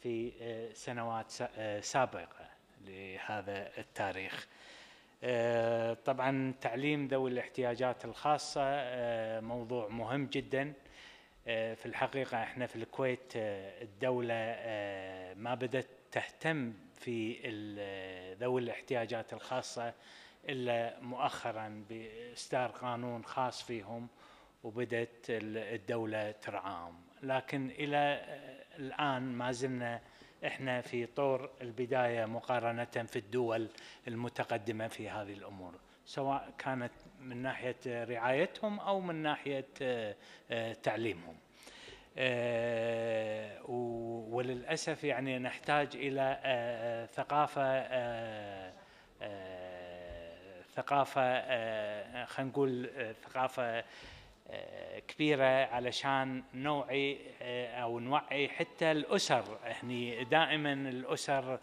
في سنوات سابقة لهذا التاريخ. طبعا تعليم ذوي الاحتياجات الخاصة موضوع مهم جدا. في الحقيقة احنا في الكويت الدولة ما بدأت تهتم في ذوي الاحتياجات الخاصة إلا مؤخرا بإصدار قانون خاص فيهم، وبدأت الدولة ترعاهم، لكن إلى الآن ما زلنا احنا في طور البداية مقارنة في الدول المتقدمة في هذه الأمور، سواء كانت من ناحية رعايتهم أو من ناحية تعليمهم. وللأسف يعني نحتاج إلى ثقافة خلينا نقول ثقافة كبيرة علشان نوعي أو نوعي حتى الأسر. يعني دائما الأسر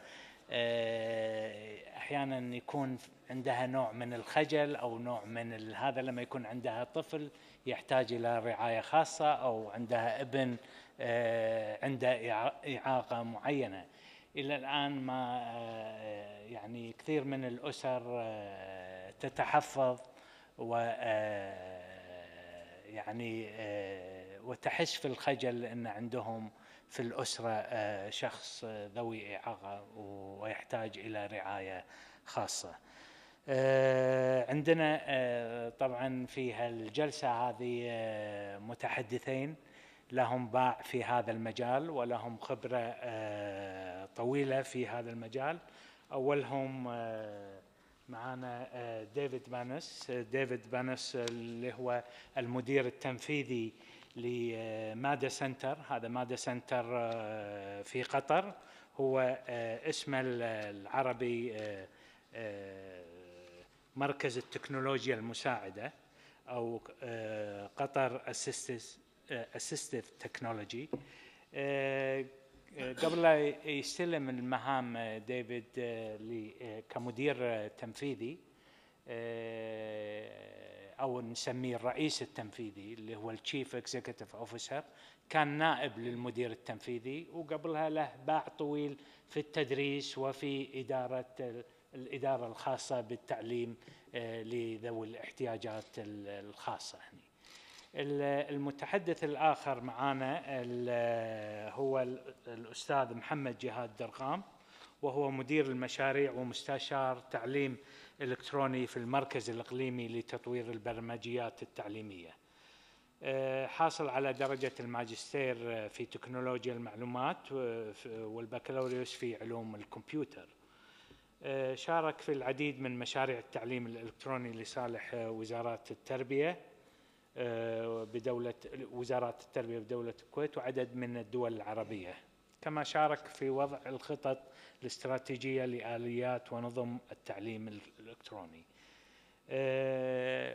أحيانا يكون عندها نوع من الخجل أو نوع من هذا لما يكون عندها طفل يحتاج إلى رعاية خاصة، أو عندها ابن عنده إعاقة معينة. إلى الآن ما يعني كثير من الأسر تتحفظ يعني وتحس في الخجل أن عندهم في الأسرة شخص ذوي إعاقة ويحتاج إلى رعاية خاصة. عندنا طبعا في هالجلسة هذه متحدثين لهم باع في هذا المجال ولهم خبرة طويلة في هذا المجال. أولهم معنا ديفيد بانس. ديفيد بانس اللي هو المدير التنفيذي لمادة سنتر. هذا مادة سنتر في قطر، هو اسمه العربي مركز التكنولوجيا المساعدة، أو قطر Assistive Technology. قبل لا يستلم المهام ديفيد كمدير تنفيذي، أو نسميه الرئيس التنفيذي اللي هو الشيف اكزيكتيف اوفيسر، كان نائب للمدير التنفيذي، وقبلها له باع طويل في التدريس وفي الإدارة الخاصة بالتعليم لذوي الاحتياجات الخاصة. المتحدث الآخر معنا هو الأستاذ محمد جهاد درغام، وهو مدير المشاريع ومستشار تعليم إلكتروني في المركز الإقليمي لتطوير البرمجيات التعليمية. حاصل على درجة الماجستير في تكنولوجيا المعلومات والبكالوريوس في علوم الكمبيوتر. شارك في العديد من مشاريع التعليم الإلكتروني لصالح وزارات التربية وزارات التربية بدولة الكويت وعدد من الدول العربية، كما شارك في وضع الخطط الاستراتيجية لآليات ونظم التعليم الإلكتروني.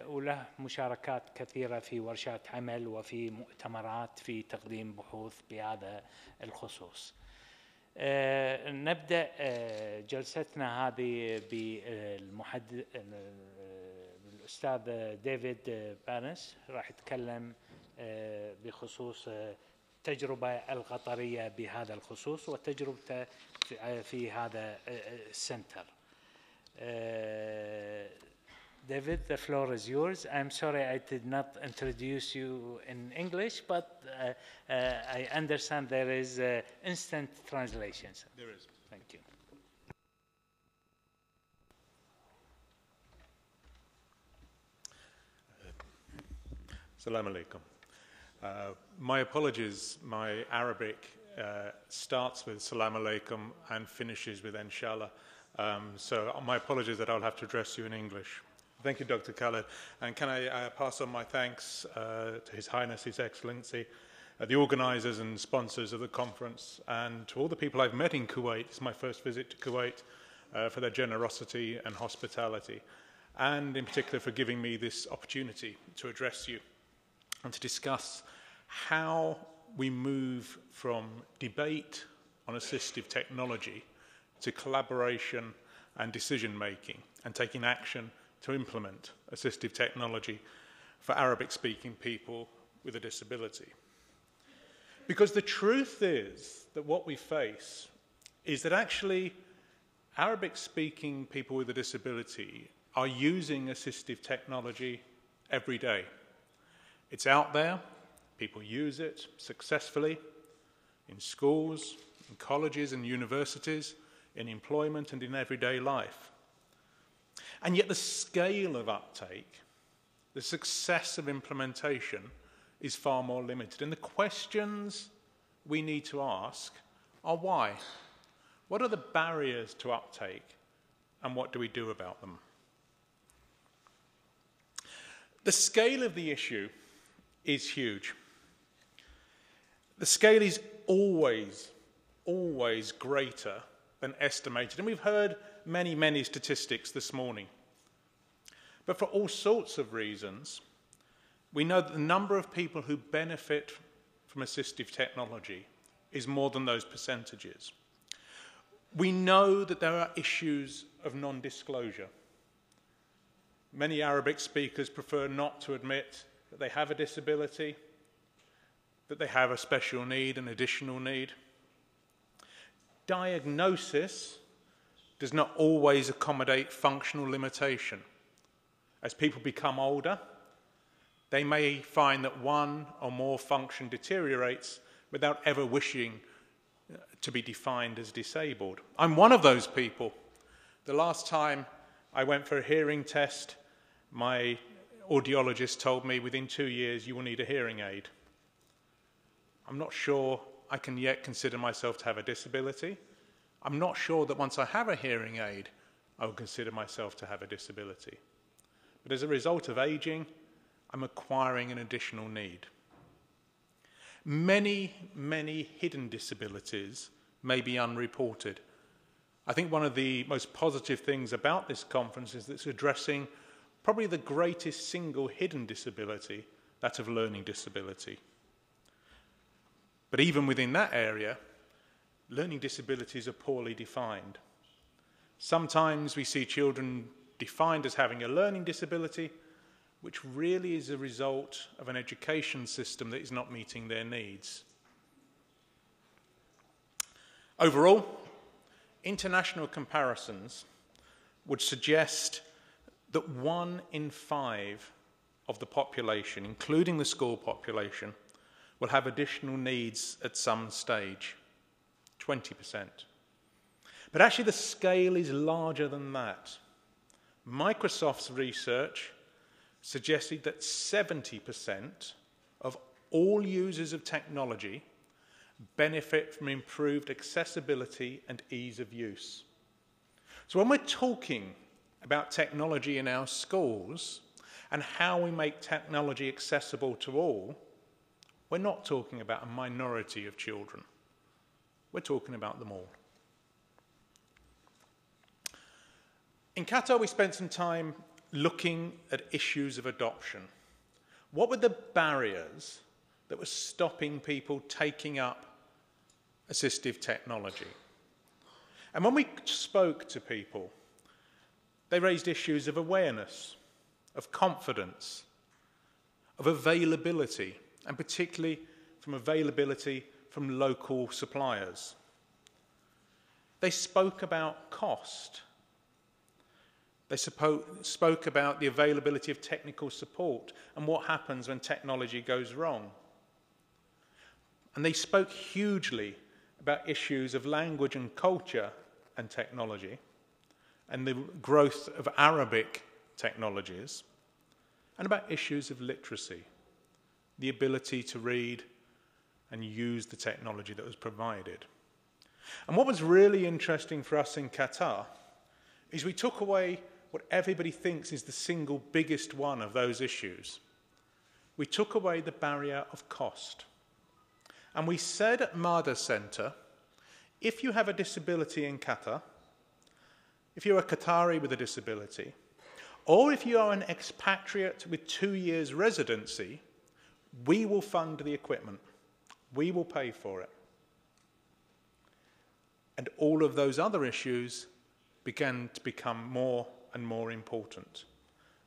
وله مشاركات كثيرة في ورشات عمل وفي مؤتمرات في تقديم بحوث بهذا الخصوص. نبدأ جلستنا هذه بالأستاذ ديفيد بانس، راح يتكلم بخصوص التجربة القطرية بهذا الخصوص وتجربته في هذا السنتر. David, the floor is yours. I'm sorry I did not introduce you in English, but I understand there is instant translation. There is. Thank you. Assalamu alaikum. My apologies, my Arabic starts with salam alaikum and finishes with inshallah. So my apologies that I'll have to address you in English. Thank you, Dr. Khaled. And can I pass on my thanks to His Highness, His Excellency, the organisers and sponsors of the conference, and to all the people I've met in Kuwait. It's my first visit to Kuwait, for their generosity and hospitality, and in particular for giving me this opportunity to address you and to discuss how we move from debate on assistive technology to collaboration and decision-making and taking action to implement assistive technology for Arabic-speaking people with a disability. Because the truth is that what we face is that actually Arabic-speaking people with a disability are using assistive technology every day. It's out there, people use it successfully in schools, in colleges and universities, in employment and in everyday life. And yet the scale of uptake, the success of implementation is far more limited. And the questions we need to ask are why? What are the barriers to uptake and what do we do about them? The scale of the issue is huge. The scale is always greater than estimated. And we've heard many statistics this morning. But for all sorts of reasons, we know that the number of people who benefit from assistive technology is more than those percentages. We know that there are issues of non-disclosure. Many Arabic speakers prefer not to admit that they have a disability, that they have a special need, an additional need. Diagnosis does not always accommodate functional limitation. As people become older, they may find that one or more function deteriorates without ever wishing to be defined as disabled. I'm one of those people. The last time I went for a hearing test, my audiologist told me within 2 years you will need a hearing aid. I'm not sure I can yet consider myself to have a disability. I'm not sure that once I have a hearing aid, I will consider myself to have a disability. But as a result of aging, I'm acquiring an additional need. Many hidden disabilities may be unreported. I think one of the most positive things about this conference is that it's addressing probably the greatest single hidden disability, that of learning disability. But even within that area, learning disabilities are poorly defined. Sometimes we see children defined as having a learning disability, which really is a result of an education system that is not meeting their needs. Overall, international comparisons would suggest that 1 in 5 of the population, including the school population, will have additional needs at some stage, 20%. But actually the scale is larger than that. Microsoft's research suggested that 70% of all users of technology benefit from improved accessibility and ease of use. So when we're talking about technology in our schools and how we make technology accessible to all, we're not talking about a minority of children. We're talking about them all. In Qatar, we spent some time looking at issues of adoption. What were the barriers that were stopping people taking up assistive technology? And when we spoke to people, they raised issues of awareness, of confidence, of availability, and particularly from availability from local suppliers. They spoke about cost. They spoke about the availability of technical support and what happens when technology goes wrong. And they spoke hugely about issues of language and culture and technology and the growth of Arabic technologies, and about issues of literacy, the ability to read and use the technology that was provided. And what was really interesting for us in Qatar is we took away what everybody thinks is the single biggest one of those issues. We took away the barrier of cost. And we said at MADA Centre, if you have a disability in Qatar, if you're a Qatari with a disability, or if you are an expatriate with 2 years residency, we will fund the equipment. We will pay for it. And all of those other issues began to become more and more important.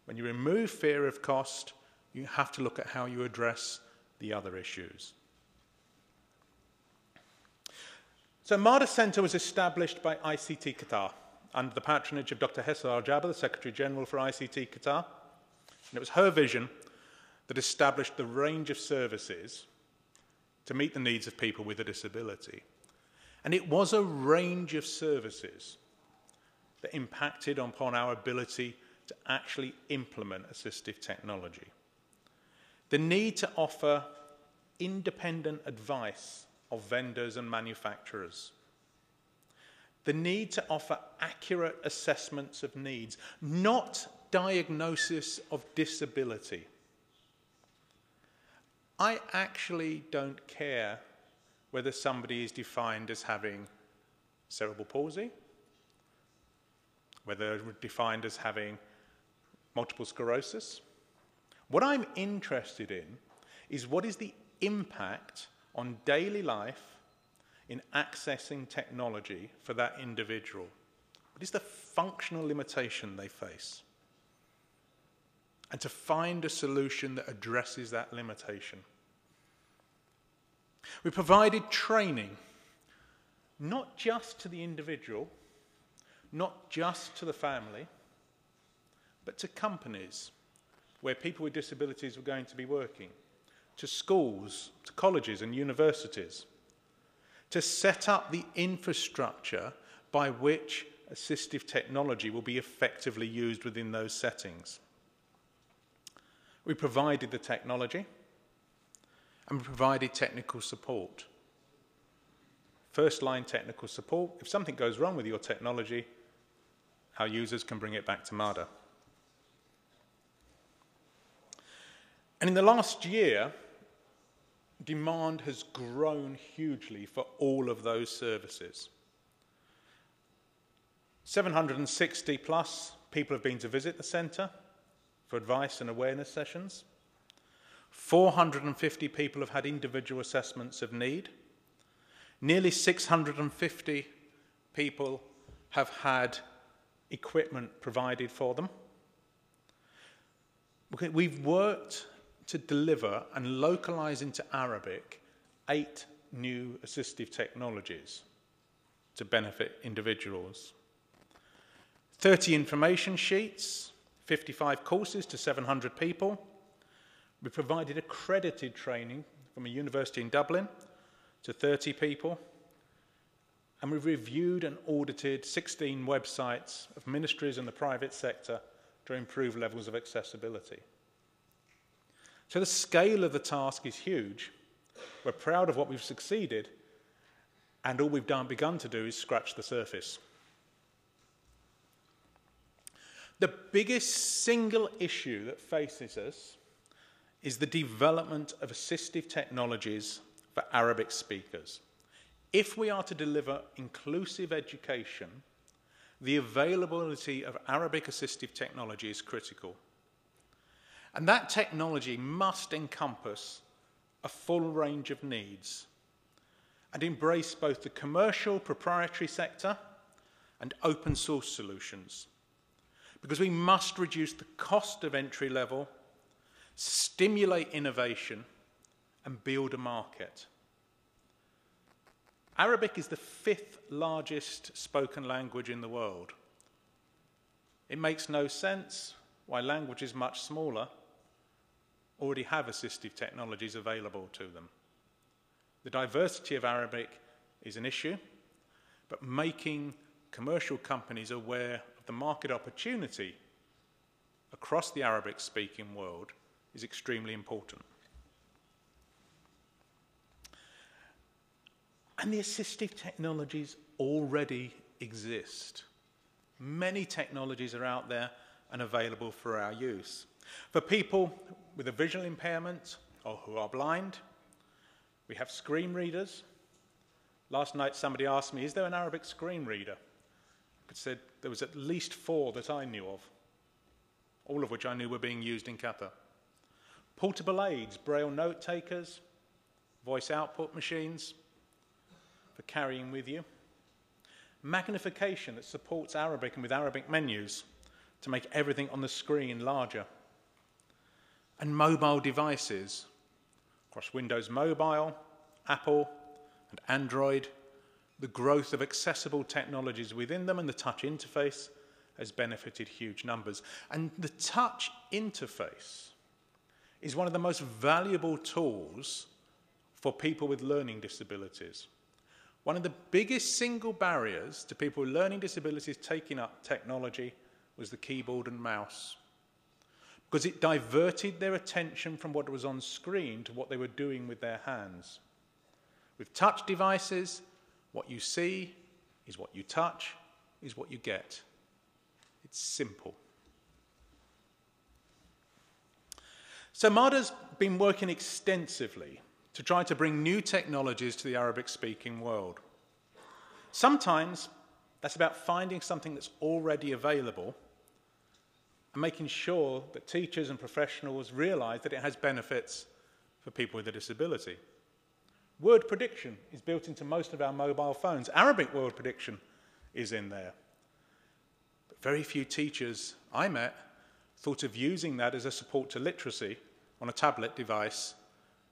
When you remove fear of cost, you have to look at how you address the other issues. So MADA Centre was established by ICT Qatar under the patronage of Dr. Hessa Al-Jaber, the Secretary General for ICT Qatar. And it was her vision that established the range of services to meet the needs of people with a disability. And it was a range of services that impacted upon our ability to actually implement assistive technology. The need to offer independent advice of vendors and manufacturers. The need to offer accurate assessments of needs, not diagnosis of disability. I actually don't care whether somebody is defined as having cerebral palsy, whether they're defined as having multiple sclerosis. What I'm interested in is what is the impact on daily life in accessing technology for that individual. What is the functional limitation they face? And to find a solution that addresses that limitation. We provided training, not just to the individual, not just to the family, but to companies where people with disabilities were going to be working, to schools, to colleges and universities, to set up the infrastructure by which assistive technology will be effectively used within those settings. We provided the technology and we provided technical support. First-line technical support. If something goes wrong with your technology, our users can bring it back to MADA. And in the last year, demand has grown hugely for all of those services. 760 plus people have been to visit the centre for advice and awareness sessions. 450 people have had individual assessments of need. Nearly 650 people have had equipment provided for them. We've worked to deliver and localize into Arabic 8 new assistive technologies to benefit individuals. 30 information sheets, 55 courses to 700 people. We provided accredited training from a university in Dublin to 30 people. And we reviewed and audited 16 websites of ministries and the private sector to improve levels of accessibility. So the scale of the task is huge. We're proud of what we've succeeded, and all we've begun to do is scratch the surface. The biggest single issue that faces us is the development of assistive technologies for Arabic speakers. If we are to deliver inclusive education, the availability of Arabic assistive technology is critical. And that technology must encompass a full range of needs and embrace both the commercial proprietary sector and open source solutions, because we must reduce the cost of entry level, stimulate innovation, and build a market. Arabic is the 5th largest spoken language in the world. It makes no sense why languages much smaller already have assistive technologies available to them. The diversity of Arabic is an issue, but making commercial companies aware of the market opportunity across the Arabic-speaking world is extremely important. And the assistive technologies already exist. Many technologies are out there and available for our use. For people with a visual impairment or who are blind, we have screen readers. Last night somebody asked me, is there an Arabic screen reader? I said there was at least 4 that I knew of, all of which I knew were being used in Qatar. Portable aids, braille note takers, voice output machines for carrying with you. Magnification that supports Arabic and with Arabic menus to make everything on the screen larger. And mobile devices across Windows Mobile, Apple and Android the growth of accessible technologies within them and the touch interface has benefited huge numbers. And the touch interface is one of the most valuable tools for people with learning disabilities. One of the biggest single barriers to people with learning disabilities taking up technology was the keyboard and mouse, because it diverted their attention from what was on screen to what they were doing with their hands. With touch devices, what you see is what you touch, is what you get. It's simple. So MADA's been working extensively to try to bring new technologies to the Arabic-speaking world. Sometimes that's about finding something that's already available and making sure that teachers and professionals realize that it has benefits for people with a disability. Word prediction is built into most of our mobile phones. Arabic word prediction is in there. But very few teachers I met thought of using that as a support to literacy on a tablet device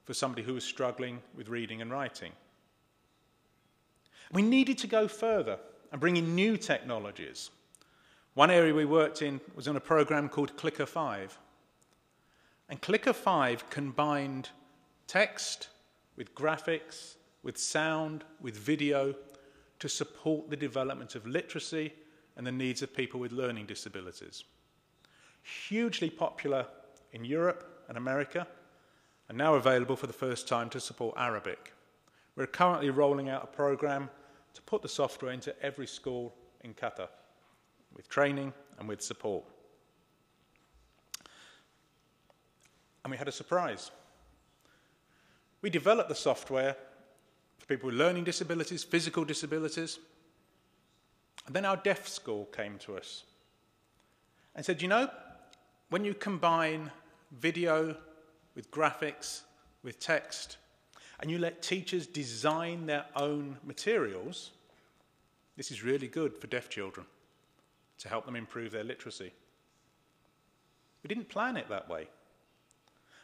for somebody who was struggling with reading and writing. We needed to go further and bring in new technologies. One area we worked in was on a program called Clicker 5. And Clicker 5 combined text with graphics, with sound, with video to support the development of literacy and the needs of people with learning disabilities. Hugely popular in Europe and America, and now available for the first time to support Arabic. We're currently rolling out a program to put the software into every school in Qatar, with training and with support. And we had a surprise. We developed the software for people with learning disabilities, physical disabilities, and then our deaf school came to us and said, you know, when you combine video with graphics, with text, and you let teachers design their own materials, this is really good for deaf children to help them improve their literacy. We didn't plan it that way,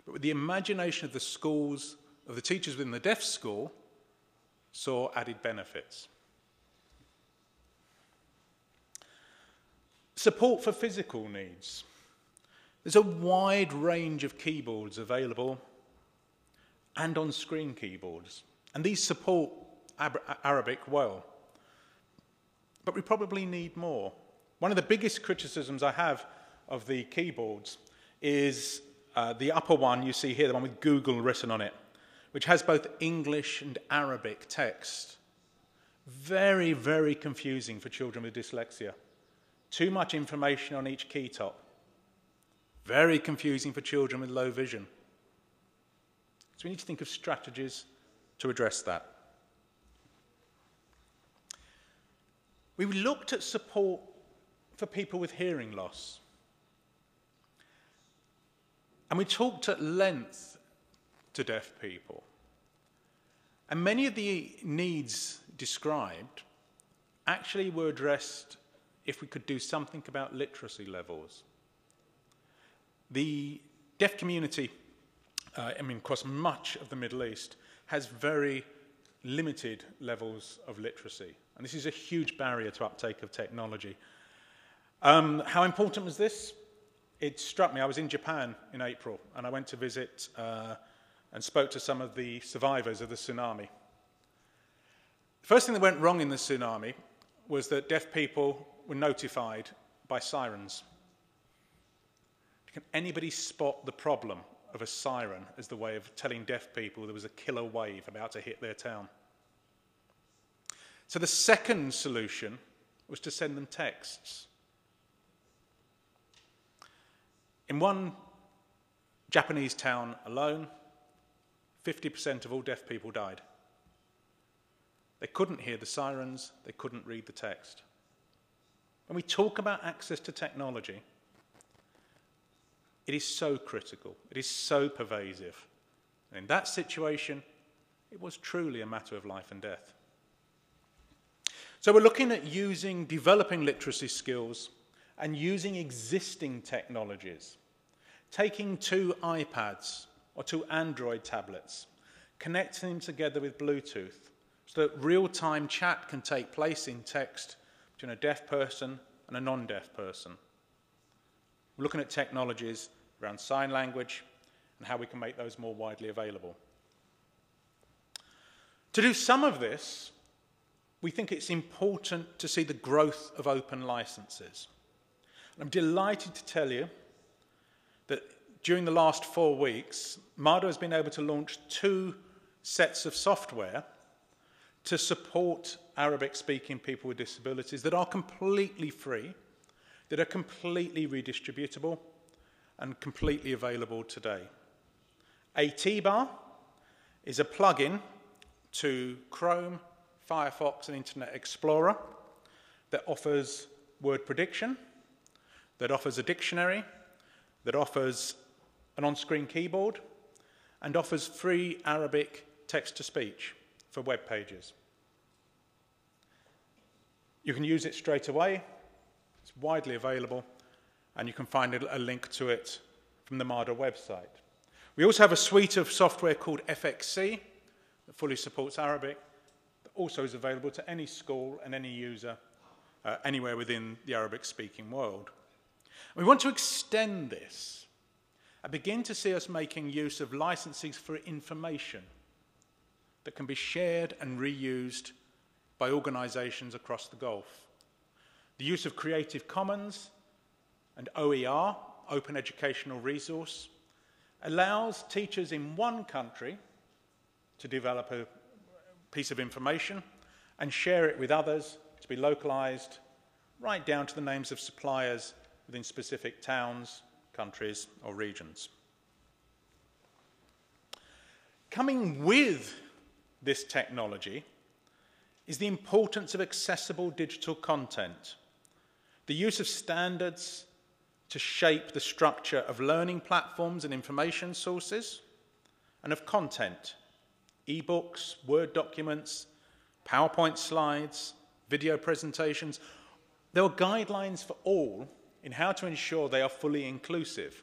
but with the imagination of the schools, of the teachers within the deaf school, saw added benefits. Support for physical needs. There's a wide range of keyboards available and on-screen keyboards, and these support Arabic well. But we probably need more. One of the biggest criticisms I have of the keyboards is the upper one you see here, the one with Google written on it, which has both English and Arabic text. Very, very confusing for children with dyslexia. Too much information on each key top. Very confusing for children with low vision. So we need to think of strategies to address that. We looked at support for people with hearing loss. And we talked at length to deaf people. And many of the needs described actually were addressed if we could do something about literacy levels. The deaf community, across much of the Middle East, has very limited levels of literacy. And this is a huge barrier to uptake of technology. How important was this? It struck me. I was in Japan in April, and I went to visit and spoke to some of the survivors of the tsunami. The first thing that went wrong in the tsunami was that deaf people were notified by sirens. Can anybody spot the problem of a siren as the way of telling deaf people there was a killer wave about to hit their town? So the second solution was to send them texts. In one Japanese town alone, 50% of all deaf people died. They couldn't hear the sirens, they couldn't read the text. When we talk about access to technology, it is so critical, it is so pervasive. And in that situation, it was truly a matter of life and death. So we're looking at developing literacy skills and using existing technologies, taking 2 iPads or 2 Android tablets, connecting them together with Bluetooth so that real-time chat can take place in text between a deaf person and a non-deaf person. We're looking at technologies around sign language and how we can make those more widely available. To do some of this, we think it's important to see the growth of open licenses. I'm delighted to tell you that during the last 4 weeks, MADA has been able to launch 2 sets of software to support Arabic-speaking people with disabilities that are completely free, that are completely redistributable, and completely available today. AT-Bar is a plugin to Chrome, Firefox, and Internet Explorer that offers word prediction, that offers a dictionary, that offers an on-screen keyboard, and offers free Arabic text-to-speech for web pages. You can use it straight away. It's widely available, and you can find a link to it from the MADA website. We also have a suite of software called FXC that fully supports Arabic, that also is available to any school and any user anywhere within the Arabic-speaking world. And we want to extend this and begin to see us making use of licenses for information that can be shared and reused by organisations across the Gulf. The use of Creative Commons and OER, Open Educational Resource, allows teachers in one country to develop a piece of information and share it with others to be localised right down to the names of suppliers within specific towns, countries, or regions. Coming with this technology is the importance of accessible digital content, the use of standards to shape the structure of learning platforms and information sources, and of content, e-books, Word documents, PowerPoint slides, video presentations. There are guidelines for all in how to ensure they are fully inclusive.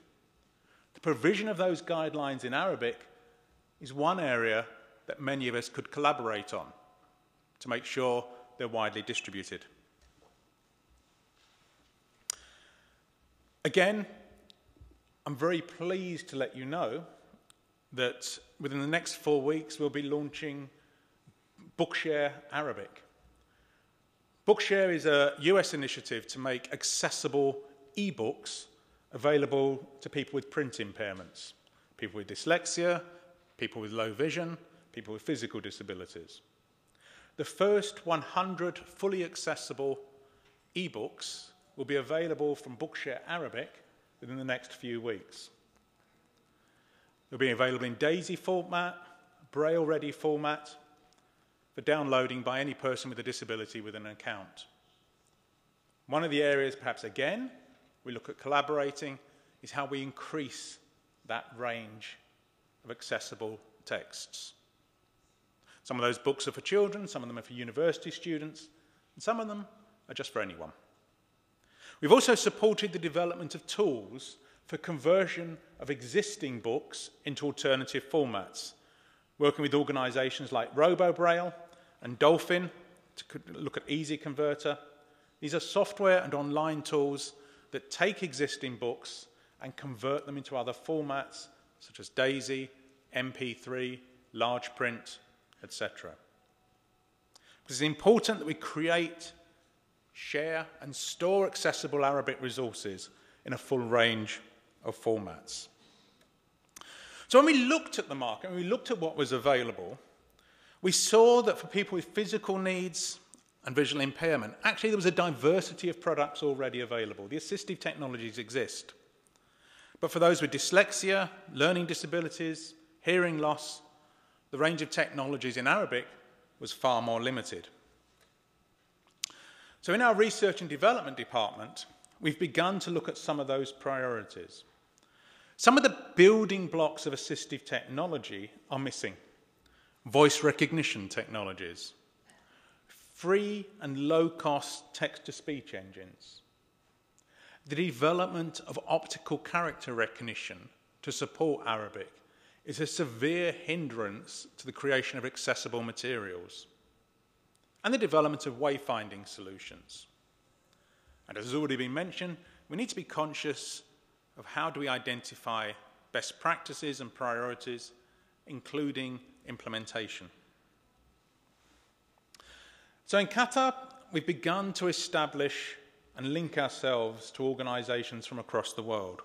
The provision of those guidelines in Arabic is one area that many of us could collaborate on to make sure they're widely distributed. Again, I'm very pleased to let you know that within the next 4 weeks we'll be launching Bookshare Arabic. Bookshare is a US initiative to make accessible e-books available to people with print impairments, people with dyslexia, people with low vision, people with physical disabilities. The first 100 fully accessible e-books will be available from Bookshare Arabic within the next few weeks. They'll be available in DAISY format, Braille-ready format, for downloading by any person with a disability with an account. One of the areas, perhaps again, we look at collaborating is how we increase that range of accessible texts. Some of those books are for children, some of them are for university students, and some of them are just for anyone. We've also supported the development of tools for conversion of existing books into alternative formats, working with organisations like RoboBraille and Dolphin to look at Easy Converter. These are software and online tools that take existing books and convert them into other formats, such as DAISY, MP3, large print, etc. It's important that we create, share, and store accessible Arabic resources in a full range of formats. So when we looked at the market, when we looked at what was available, we saw that for people with physical needs and visual impairment, actually there was a diversity of products already available. The assistive technologies exist. But for those with dyslexia, learning disabilities, hearing loss, the range of technologies in Arabic was far more limited. So in our research and development department, we've begun to look at some of those priorities. Some of the building blocks of assistive technology are missing. Voice recognition technologies, free and low-cost text-to-speech engines, the development of optical character recognition to support Arabic is a severe hindrance to the creation of accessible materials. and the development of wayfinding solutions. And as has already been mentioned, we need to be conscious of how do we identify best practices and priorities, including implementation. So in Qatar, we've begun to establish and link ourselves to organisations from across the world,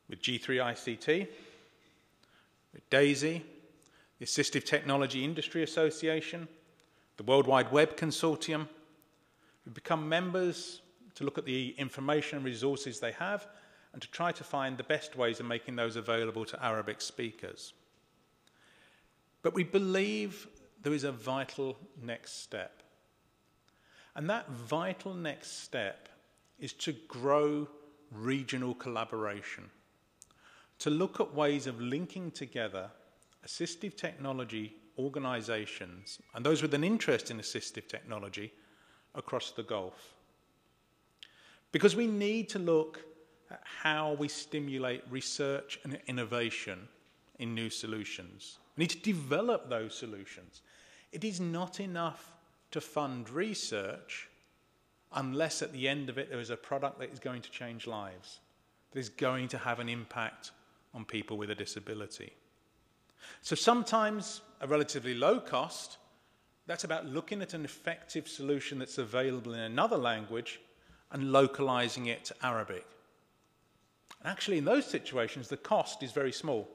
with G3ICT, with DAISY, the Assistive Technology Industry Association, the World Wide Web Consortium. We've become members to look at the information and resources they have and to try to find the best ways of making those available to Arabic speakers. But we believe there is a vital next step. And that vital next step is to grow regional collaboration, to look at ways of linking together assistive technology organisations and those with an interest in assistive technology across the Gulf. Because we need to look at how we stimulate research and innovation in new solutions. We need to develop those solutions. It is not enough to fund research unless at the end of it there is a product that is going to change lives, that is going to have an impact on people with a disability. So sometimes a relatively low cost, that's about looking at an effective solution that's available in another language and localizing it to Arabic. And actually in those situations the cost is very small.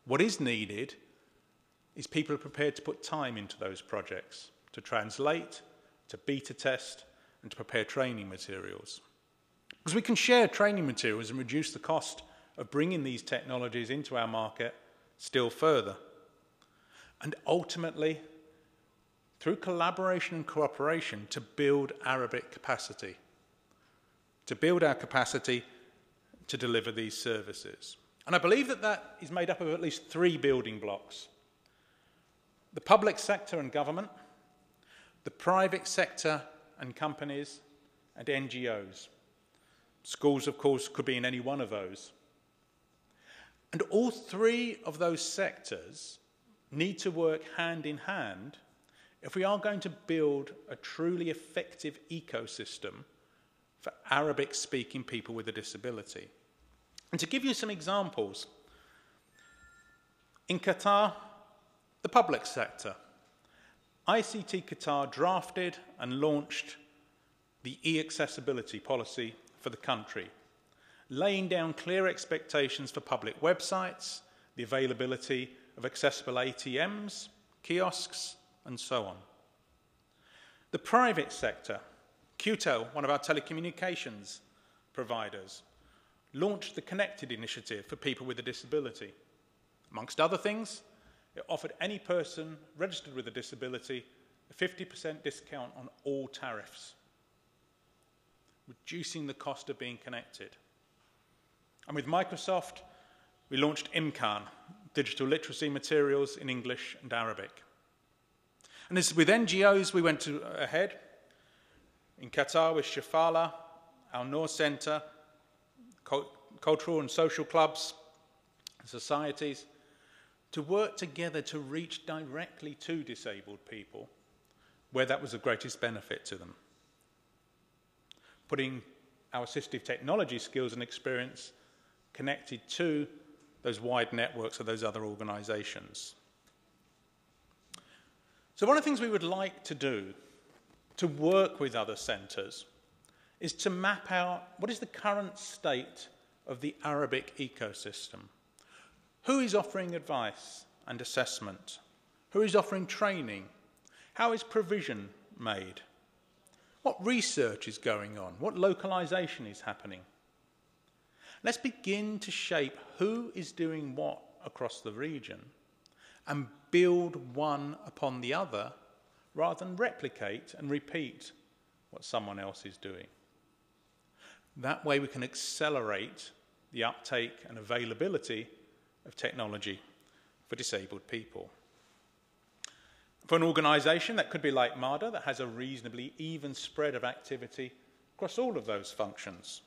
What is needed is people are prepared to put time into those projects, to translate, to beta test, and to prepare training materials. Because we can share training materials and reduce the cost of bringing these technologies into our market still further. And ultimately, through collaboration and cooperation, to build Arabic capacity, to build our capacity to deliver these services. And I believe that that is made up of at least 3 building blocks. The public sector and government, the private sector and companies, and NGOs. Schools, of course, could be in any one of those. And all 3 of those sectors need to work hand in hand if we are going to build a truly effective ecosystem for Arabic-speaking people with a disability. And to give you some examples, in Qatar, the public sector, ICT Qatar drafted and launched the e-accessibility policy for the country, laying down clear expectations for public websites, the availability of accessible ATMs, kiosks, and so on. The private sector, QTEL, one of our telecommunications providers, launched the Connected initiative for people with a disability. Amongst other things, it offered any person registered with a disability a 50% discount on all tariffs, reducing the cost of being connected. And with Microsoft, we launched IMCAN, digital literacy materials in English and Arabic. And as with NGOs, we went ahead in Qatar with Shafala, Al Noor Centre, cultural and social clubs, societies, to work together to reach directly to disabled people where that was of greatest benefit to them. Putting our assistive technology skills and experience connected to those wide networks of those other organisations. So one of the things we would like to do to work with other centres is to map out what is the current state of the Arabic ecosystem. Who is offering advice and assessment? Who is offering training? How is provision made? What research is going on? What localization is happening? Let's begin to shape who is doing what across the region and build one upon the other rather than replicate and repeat what someone else is doing. That way we can accelerate the uptake and availability of technology for disabled people. For an organisation, that could be like MADA, that has a reasonably even spread of activity across all of those functions.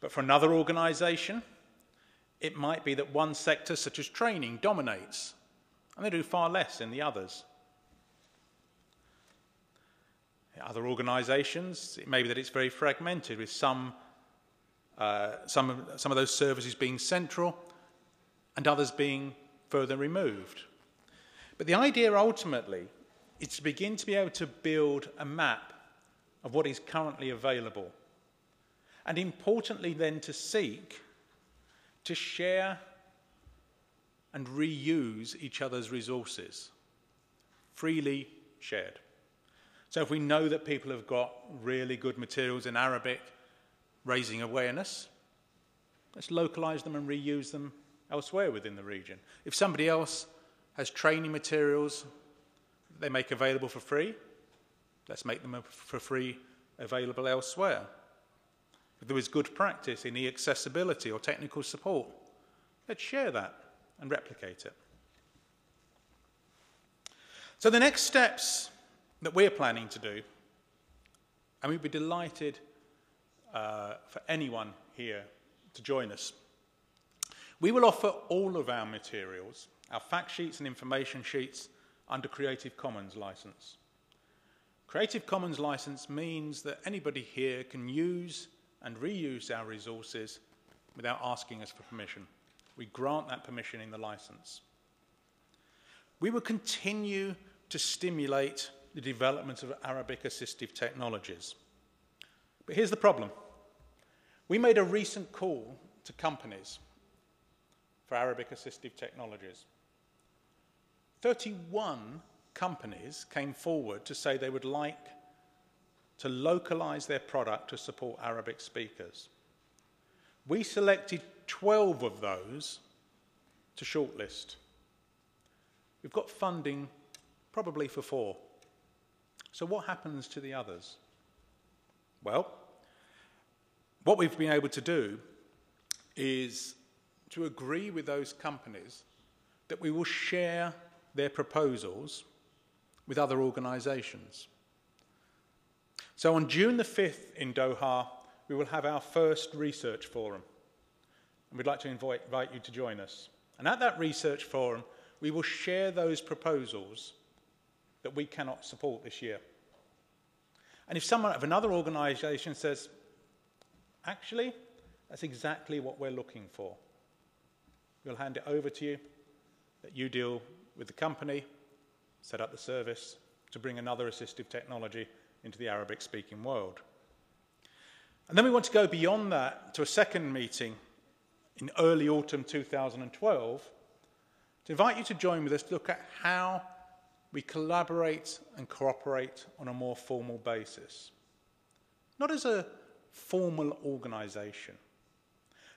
But for another organisation, it might be that one sector, such as training, dominates, and they do far less in the others. other organisations. It may be that it's very fragmented, with some of those services being central and others being further removed. But the idea ultimately is to begin to be able to build a map of what is currently available, and importantly then to seek to share and reuse each other's resources, freely shared. So if we know that people have got really good materials in Arabic, raising awareness, let's localise them and reuse them elsewhere within the region. If somebody else has training materials they make available for free, let's make them for free available elsewhere. If there is good practice in e-accessibility or technical support, let's share that and replicate it. So the next steps that we're planning to do, and we'd be delighted for anyone here to join us, we will offer all of our materials, our fact sheets and information sheets, under Creative Commons license. Creative Commons license means that anybody here can use and reuse our resources without asking us for permission. We grant that permission in the license. We will continue to stimulate the development of Arabic assistive technologies. But here's the problem. We made a recent call to companies for Arabic assistive technologies. 31 companies came forward to say they would like to localize their product to support Arabic speakers. We selected 12 of those to shortlist. We've got funding probably for 4. So what happens to the others? Well, what we've been able to do is to agree with those companies that we will share their proposals with other organisations. So on June the 5th in Doha, we will have our first research forum. And we'd like to invite you to join us. And at that research forum, we will share those proposals that we cannot support this year. And if someone of another organisation says, actually, that's exactly what we're looking for, we'll hand it over to you, that you deal with the company, set up the service to bring another assistive technology into the Arabic-speaking world. And then we want to go beyond that to a second meeting in early autumn 2012 to invite you to join with us to look at how we collaborate and cooperate on a more formal basis. Not as a formal organisation,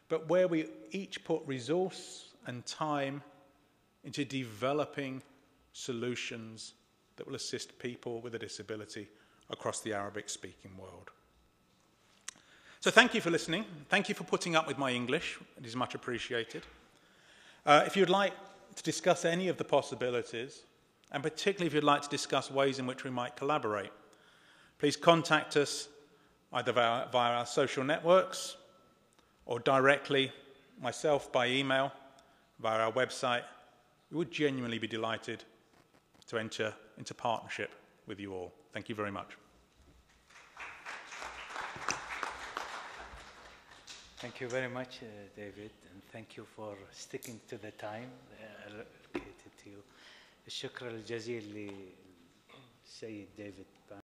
but where we each put resource and time into developing solutions that will assist people with a disability across the Arabic-speaking world. So thank you for listening. Thank you for putting up with my English. It is much appreciated. If you'd like to discuss any of the possibilities, and particularly if you'd like to discuss ways in which we might collaborate, please contact us either via our social networks or directly, myself by email, via our website. We would genuinely be delighted to enter into partnership with you all. Thank you very much. Thank you very much, David, and thank you for sticking to the time allocated to you. الشكر الجزيل للسيد ديفيد بانس.